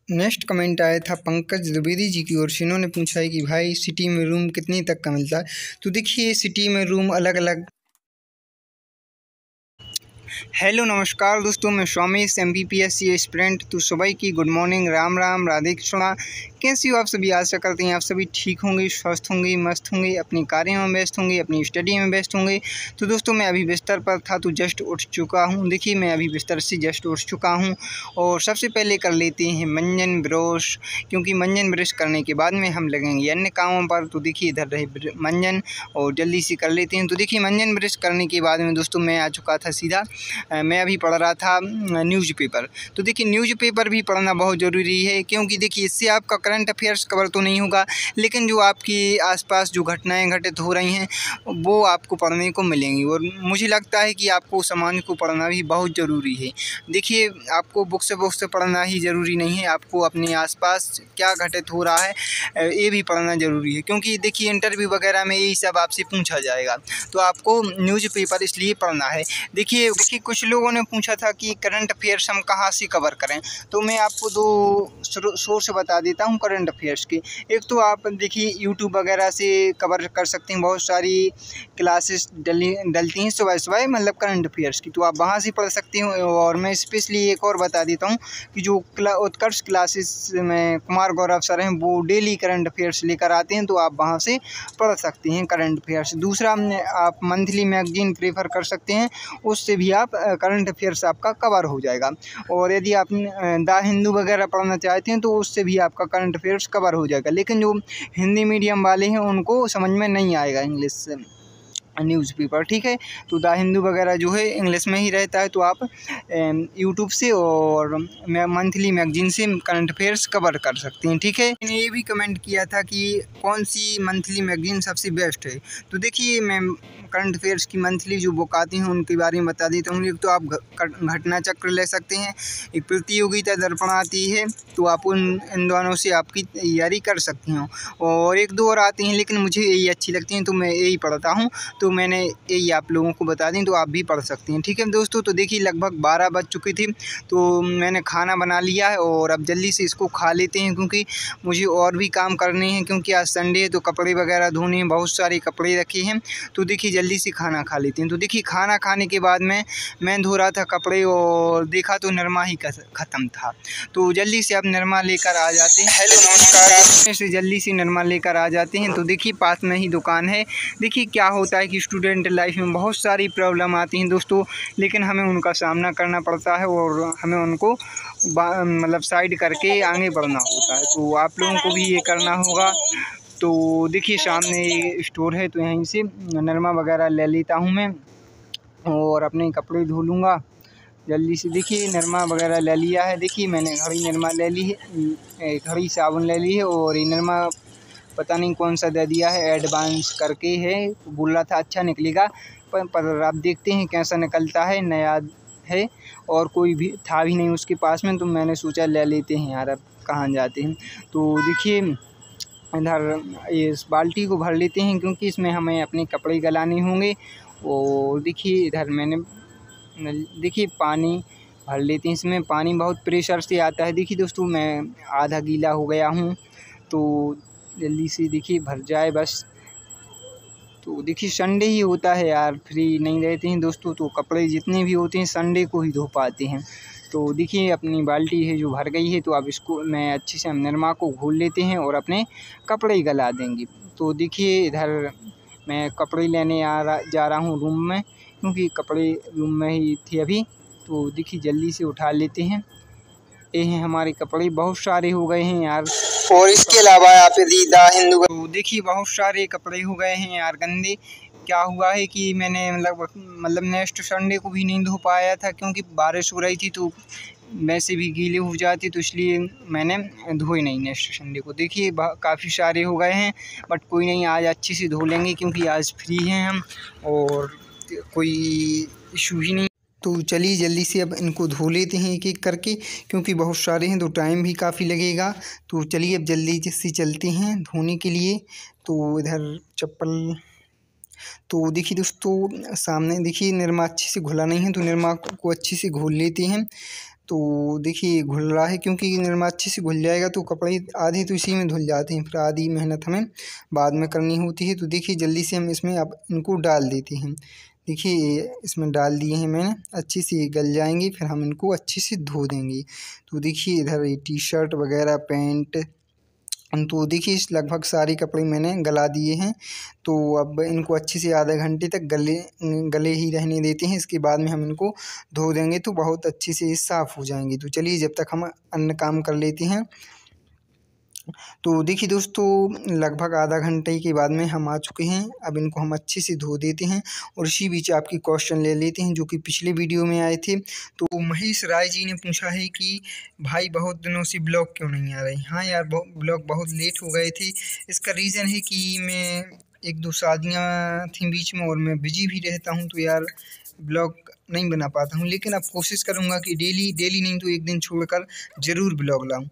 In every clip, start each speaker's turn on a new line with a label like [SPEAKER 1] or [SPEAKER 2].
[SPEAKER 1] Next comment आया था पंकज द्विवेदी जी की ओर से। इन्होंने पूछा है कि भाई सिटी में रूम कितने तक का मिलता है। तो देखिए सिटी में रूम अलग अलग। हेलो नमस्कार दोस्तों, मैं स्वामी MPPSC एस्पिरेंट। तो सुबह की गुड मॉर्निंग, राम राम, राधे कृष्णा। कैसी हो आप सभी? आशा करते हैं आप सभी ठीक होंगे, स्वस्थ होंगे, मस्त होंगे, अपनी कार्यों में व्यस्त होंगे, अपनी स्टडी में व्यस्त होंगे। तो दोस्तों मैं अभी बिस्तर पर था तो जस्ट उठ चुका हूं। देखिए मैं अभी बिस्तर से जस्ट उठ चुका हूं और सबसे पहले कर लेते हैं मंजन ब्रश, क्योंकि मंजन ब्रश करने के बाद में हम लगेंगे अन्य कामों पर। तो देखिए इधर रहे मंजन और जल्दी से कर लेते हैं। तो देखिए मंजन ब्रश करने के बाद में दोस्तों मैं आ चुका था सीधा, मैं अभी पढ़ रहा था न्यूज़पेपर। तो देखिए न्यूज़पेपर भी पढ़ना बहुत ज़रूरी है, क्योंकि देखिए इससे आपका करंट अफेयर्स कवर तो नहीं होगा, लेकिन जो आपकी आसपास जो घटनाएं घटित हो रही हैं वो आपको पढ़ने को मिलेंगी। और मुझे लगता है कि आपको समाज को पढ़ना भी बहुत ज़रूरी है। देखिए आपको बुक से पढ़ना ही ज़रूरी नहीं है, आपको अपने आसपास क्या घटित हो रहा है ये भी पढ़ना ज़रूरी है, क्योंकि देखिए इंटरव्यू वगैरह में यही सब आपसे पूछा जाएगा। तो आपको न्यूज़पेपर इसलिए पढ़ना है। देखिए कुछ लोगों ने पूछा था कि करंट अफेयर्स हम कहाँ से कवर करें। तो मैं आपको दो सोर्स बता देता हूँ करंट अफेयर्स के। एक तो आप देखिए यूट्यूब वगैरह से कवर कर सकते हैं, बहुत सारी क्लासेस डलती हैं सुबह सुबह, मतलब करंट अफेयर्स की, तो आप वहाँ से पढ़ सकते हो। और मैं स्पेशली एक और बता देता हूँ कि जो उत्कर्ष क्लासेस में कुमार गौरव सर हैं वो डेली करंट अफेयर्स लेकर आते हैं, तो आप वहाँ से पढ़ सकते हैं करंट अफेयर्स। दूसरा आप मंथली मैगजीन प्रेफर कर सकते हैं, उससे भी आप करंट अफेयर्स आपका कवर हो जाएगा। और यदि आप द हिंदू वगैरह पढ़ना चाहते हैं तो उससे भी आपका करंट अफेयर्स कवर हो जाएगा। लेकिन जो हिंदी मीडियम वाले हैं उनको समझ में नहीं आएगा इंग्लिश न्यूज़पेपर, ठीक है। तो द हिंदू वगैरह जो है इंग्लिश में ही रहता है, तो आप यूट्यूब से और मंथली मैगजीन से करंट अफेयर्स कवर कर सकते हैं, ठीक है। मैंने ये भी कमेंट किया था कि कौन सी मंथली मैगजीन सबसे बेस्ट है। तो देखिए मैं करंट अफेयर्स की मंथली जो बुक आती हैं उनके बारे में बता देता हूँ। एक तो आप घटना चक्र ले सकते हैं, एक प्रतियोगिता दर्पण आती है, तो आप इन दोनों से आपकी तैयारी कर सकती हो। और एक दो और आती हैं लेकिन मुझे यही अच्छी लगती हैं तो मैं यही पढ़ता हूँ, तो मैंने यही आप लोगों को बता दी, तो आप भी पढ़ सकते हैं, ठीक है दोस्तों। तो देखिए लगभग 12 बज चुकी थी, तो मैंने खाना बना लिया है और अब जल्दी से इसको खा लेते हैं, क्योंकि मुझे और भी काम करने हैं, क्योंकि आज संडे है तो कपड़े वगैरह धोने हैं, बहुत सारे कपड़े रखे हैं। तो देखिए जल्दी से खाना खा लेते हैं। तो देखिए खाना खाने के बाद में मैं धो रहा था कपड़े और देखा तो निरमा ही ख़त्म था, तो जल्दी से आप निरमा लेकर आ जाते हैं। हेलो नमस्कार, से जल्दी से निरमा लेकर आ जाते हैं। तो देखिए पास में ही दुकान है। देखिए क्या होता है कि स्टूडेंट लाइफ में बहुत सारी प्रॉब्लम आती हैं दोस्तों, लेकिन हमें उनका सामना करना पड़ता है और हमें उनको मतलब साइड करके आगे बढ़ना होता है। तो आप लोगों को भी ये करना होगा। तो देखिए सामने स्टोर है, तो यहीं से निरमा वगैरह ले लेता हूँ मैं और अपने कपड़े धो लूँगा जल्दी से। देखिए निरमा वगैरह ले लिया है। देखिए मैंने घड़ी निरमा ले ली है, घड़ी साबुन ले ली है, और ये निरमा पता नहीं कौन सा दे दिया है, एडवांस करके है, बोल रहा था अच्छा निकलेगा, पर आप देखते हैं कैसा निकलता है, नया है और कोई भी था भी नहीं उसके पास में, तो मैंने सोचा ले लेते हैं यार, अब कहाँ जाते हैं। तो देखिए इधर इस बाल्टी को भर लेते हैं, क्योंकि इसमें हमें अपने कपड़े गलाने होंगे। और देखिए इधर मैंने देखिए पानी भर लेते हैं, इसमें पानी बहुत प्रेशर से आता है। देखिए दोस्तों मैं आधा गीला हो गया हूँ, तो जल्दी से देखिए भर जाए बस। तो देखिए संडे ही होता है यार, फ्री नहीं रहते हैं दोस्तों, तो कपड़े जितने भी होते हैं संडे को ही धो पाते हैं। तो देखिए अपनी बाल्टी है जो भर गई है, तो अब इसको मैं अच्छे से निरमा को घोल लेते हैं और अपने कपड़े गला देंगे। तो देखिए इधर मैं कपड़े लेने जा रहा हूँ रूम में, क्योंकि कपड़े रूम में ही थे अभी। तो देखिए जल्दी से उठा लेते हैं। ये हैं हमारे कपड़े, बहुत सारे हो गए हैं यार। और इसके अलावा आप यदि द हिंदू, तो देखिए बहुत सारे कपड़े हो गए हैं यार गंदे। क्या हुआ है कि मैंने मतलब नेक्स्ट संडे को भी नहीं धो पाया था, क्योंकि बारिश हो रही थी तो वैसे भी गीले हो जाती, तो इसलिए मैंने धोए नहीं नेक्स्ट संडे को। देखिए काफ़ी सारे हो गए हैं, बट कोई नहीं, आज अच्छे से धो लेंगे, क्योंकि आज फ्री हैं हम और कोई इशू ही नहीं। तो चलिए जल्दी से अब इनको धो लेते हैं एक एक करके, क्योंकि बहुत सारे हैं तो टाइम भी काफ़ी लगेगा। तो चलिए अब जल्दी से चलते हैं धोने के लिए। तो इधर चप्पल, तो देखिए दोस्तों सामने देखिए निरमा अच्छे से घुला नहीं है, तो निरमा को अच्छे से घोल लेते हैं। तो देखिए घुल रहा है, क्योंकि निरमा अच्छे से घुल जाएगा तो कपड़े आधे तो इसी में धुल जाते हैं, फिर आधी मेहनत हमें बाद में करनी होती है। तो देखिए जल्दी से हम इसमें अब इनको डाल देते हैं। देखिए इसमें डाल दिए हैं मैंने, अच्छे से गल जाएंगे, फिर हम इनको अच्छे से धो देंगे। तो देखिए इधर ये टी शर्ट वगैरह पैंट, तो देखिए लगभग सारे कपड़े मैंने गला दिए हैं। तो अब इनको अच्छे से आधे घंटे तक गले ही रहने देते हैं। इसके बाद में हम इनको धो देंगे तो बहुत अच्छे से साफ़ हो जाएंगे। तो चलिए जब तक हम अन्य काम कर लेते हैं। तो देखिए दोस्तों लगभग आधा घंटे के बाद में हम आ चुके हैं। अब इनको हम अच्छे से धो देते हैं और इसी बीच आपकी क्वेश्चन ले लेते हैं जो कि पिछले वीडियो में आए थे। तो महेश राय जी ने पूछा है कि भाई बहुत दिनों से ब्लॉग क्यों नहीं आ रहे। हाँ यार, ब्लॉग बहुत लेट हो गए थे। इसका रीज़न है कि मैं एक दो शादियाँ थी बीच में और मैं बिजी भी रहता हूँ, तो यार ब्लॉग नहीं बना पाता हूँ। लेकिन अब कोशिश करूँगा कि डेली नहीं तो एक दिन छोड़कर ज़रूर ब्लॉग लाऊँ।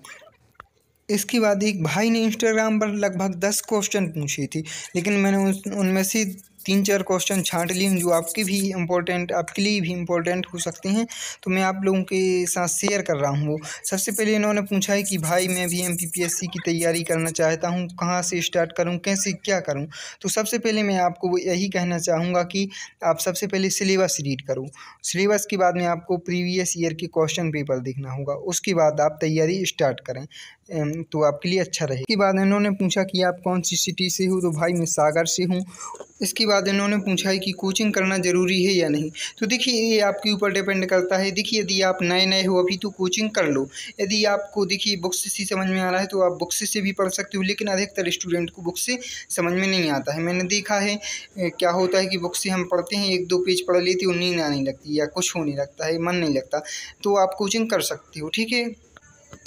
[SPEAKER 1] इसके बाद एक भाई ने इंस्टाग्राम पर लगभग 10 क्वेश्चन पूछे थे, लेकिन मैंने उनमें से 3-4 क्वेश्चन छांट लिए जो आपके लिए भी इम्पोर्टेंट हो सकते हैं। तो मैं आप लोगों के साथ शेयर कर रहा हूँ। वो सबसे पहले इन्होंने पूछा है कि भाई मैं भी MPPSC की तैयारी करना चाहता हूँ, कहाँ से स्टार्ट करूँ, कैसे क्या करूँ। तो सबसे पहले मैं आपको यही कहना चाहूँगा कि आप सबसे पहले सिलेबस रीड करो। सिलेबस के बाद में आपको प्रीवियस ईयर के क्वेश्चन पेपर देखना होगा, उसके बाद आप तैयारी स्टार्ट करें तो आपके लिए अच्छा रहे। इसके बाद इन्होंने पूछा कि आप कौन सी सिटी से हो। तो भाई मैं सागर से हूँ। इसके बाद इन्होंने पूछा है कि कोचिंग करना ज़रूरी है या नहीं। तो देखिए ये आपके ऊपर डिपेंड करता है। देखिए यदि आप नए हो अभी तो कोचिंग कर लो। यदि आपको देखिए बुक्स से समझ में आ रहा है तो आप बुक्स से भी पढ़ सकते हो, लेकिन अधिकतर स्टूडेंट को बुक्स से समझ में नहीं आता है। मैंने देखा है क्या होता है कि बुक्स से हम पढ़ते हैं, 1-2 पेज पढ़ लेते हो, नींद आने लगती है या कुछ होने लगता है, मन नहीं लगता। तो आप कोचिंग कर सकते हो, ठीक है।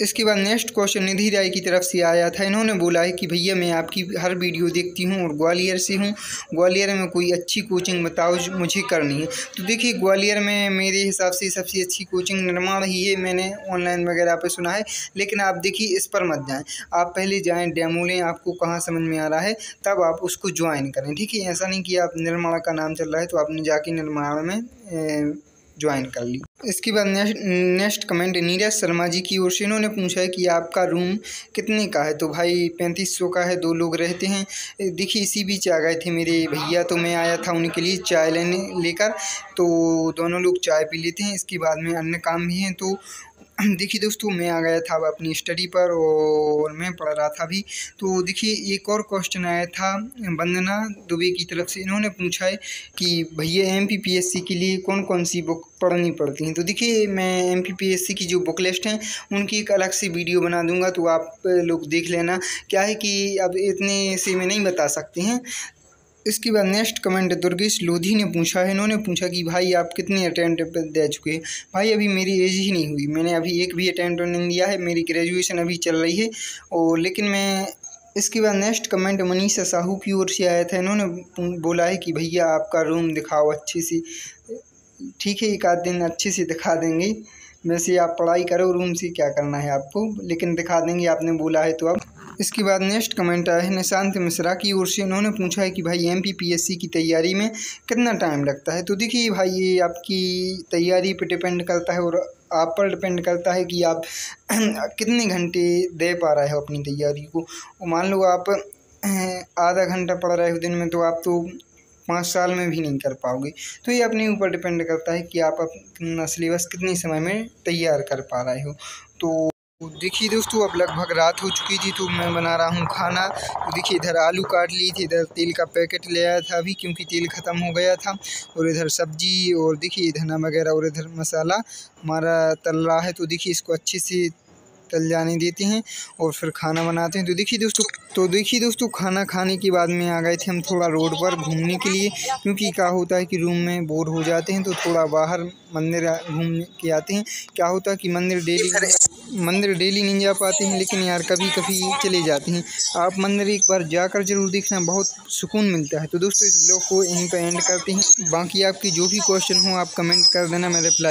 [SPEAKER 1] इसके बाद नेक्स्ट क्वेश्चन निधि राय की तरफ से आया था। इन्होंने बोला है कि भैया मैं आपकी हर वीडियो देखती हूँ और ग्वालियर से हूँ, ग्वालियर में कोई अच्छी कोचिंग बताओ जो मुझे करनी है। तो देखिए ग्वालियर में मेरे हिसाब से सबसे अच्छी कोचिंग निर्माण ही है, मैंने ऑनलाइन वगैरह पे सुना है। लेकिन आप देखिए इस पर मत जाएँ, आप पहले जाएँ डेमो लें, आपको कहाँ समझ में आ रहा है तब आप उसको ज्वाइन करें, ठीक है। ऐसा नहीं कि आप निर्माण का नाम चल रहा है तो आपने जाके निर्माण में ज्वाइन कर ली। इसके बाद नेक्स्ट कमेंट नीरज शर्मा जी की ओर से। इन्होंने पूछा है कि आपका रूम कितने का है। तो भाई 3500 का है, 2 लोग रहते हैं। देखिए इसी बीच आ गए थे मेरे भैया, तो मैं आया था उनके लिए चाय लेकर, तो दोनों लोग चाय पी लेते हैं। इसके बाद में अन्य काम भी हैं। तो देखिए दोस्तों मैं आ गया था अपनी स्टडी पर और मैं पढ़ रहा था अभी। तो देखिए एक और क्वेश्चन आया था वंदना दुबे की तरफ से। इन्होंने पूछा है कि भैया MPPSC के लिए कौन कौन सी बुक पढ़नी पड़ती हैं। तो देखिए मैं MPPSC की जो बुक लिस्ट हैं उनकी एक अलग से वीडियो बना दूंगा, तो आप लोग देख लेना। क्या है कि अब इतने से मैं नहीं बता सकते हैं। इसके बाद नेक्स्ट कमेंट दुर्गेश लोधी ने पूछा है। इन्होंने पूछा कि भाई आप कितने अटेम्प्ट दे चुके हैं। भाई अभी मेरी एज ही नहीं हुई, मैंने अभी एक भी अटेम्प्ट नहीं दिया है। मेरी ग्रेजुएशन अभी चल रही है और लेकिन मैं इसके बाद नेक्स्ट कमेंट मनीषा साहू की ओर से आया था। इन्होंने बोला है कि भैया आपका रूम दिखाओ अच्छे से। ठीक है, एक आध दिन अच्छे से दिखा देंगे। वैसे आप पढ़ाई करो, रूम से क्या करना है आपको, लेकिन दिखा देंगे, आपने बोला है तो अब। इसके बाद नेक्स्ट कमेंट आया है निशांत मिश्रा की ओर से। इन्होंने पूछा है कि भाई MPPSC की तैयारी में कितना टाइम लगता है। तो देखिए भाई ये आपकी तैयारी पर डिपेंड करता है और आप पर डिपेंड करता है कि आप कितने घंटे दे पा रहे हो अपनी तैयारी को। मान लो आप आधा घंटा पढ़ रहे हो दिन में, तो आप तो 5 साल में भी नहीं कर पाओगे। तो ये अपने ऊपर डिपेंड करता है कि आप अपना सिलेबस कितने समय में तैयार कर पा रहे हो। तो देखिए दोस्तों अब लगभग रात हो चुकी थी, तो मैं बना रहा हूँ खाना। तो देखिए इधर आलू काट ली थी, इधर तेल का पैकेट ले आया था अभी क्योंकि तेल ख़त्म हो गया था, और इधर सब्जी और देखिए धना वगैरह और इधर मसाला हमारा तल रहा है। तो देखिए इसको अच्छे से तल जाने देते हैं और फिर खाना बनाते हैं। तो देखिए दोस्तों खाना खाने के बाद में आ गए थे हम थोड़ा रोड पर घूमने के लिए, क्योंकि क्या होता है कि रूम में बोर हो जाते हैं तो थोड़ा बाहर मंदिर घूम के आते हैं। क्या होता है कि मंदिर डेली नहीं जा पाते हैं, लेकिन यार कभी कभी चले जाते हैं। आप मंदिर एक बार जाकर जरूर देखना, बहुत सुकून मिलता है। तो दोस्तों इस ब्लॉग को यहीं पर एंड करते हैं। बाकी आपकी जो भी क्वेश्चन हो आप कमेंट कर देना, मैं रिप्लाई